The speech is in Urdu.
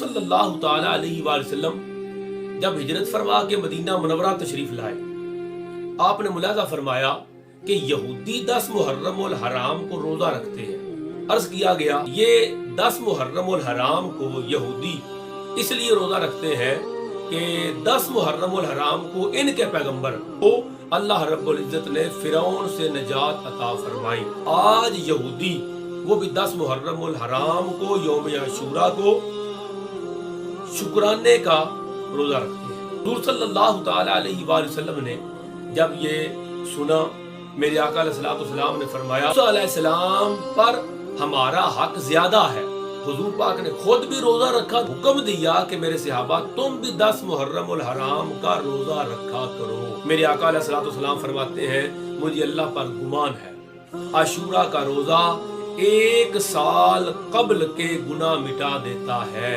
صلی اللہ تعالی علیہ وآلہ وسلم جب ہجرت فرما کے مدینہ منورہ تشریف لائے، آپ نے ملاحظہ فرمایا کہ یہودی 10 محرم الحرام کو روزہ رکھتے ہیں۔ عرض کیا گیا یہ 10 محرم الحرام کو یہودی اس لیے روزہ رکھتے ہیں کہ 10 محرم الحرام کو ان کے پیغمبر کو اللہ رب العزت نے فرعون سے نجات عطا فرمائی۔ آج یہودی وہ بھی 10 محرم الحرام کو یوم عاشوراء کو شکرانے کا روزہ رکھتے ہیں۔ حضور صلی اللہ تعالی علیہ وآلہ وسلم نے جب یہ سنا، میرے آقا علیہ الصلوۃ والسلام نے فرمایا موسیٰ علیہ السلام پر ہمارا حق زیادہ ہے۔ حضور پاک نے خود بھی روزہ رکھا، حکم دیا کہ میرے صحابہ تم بھی 10 محرم الحرام کا روزہ رکھا کرو۔ میرے آقا علیہ الصلوۃ والسلام فرماتے ہیں مجھے اللہ پر گمان ہے عاشوراء کا روزہ 1 سال قبل کے گناہ مٹا دیتا ہے۔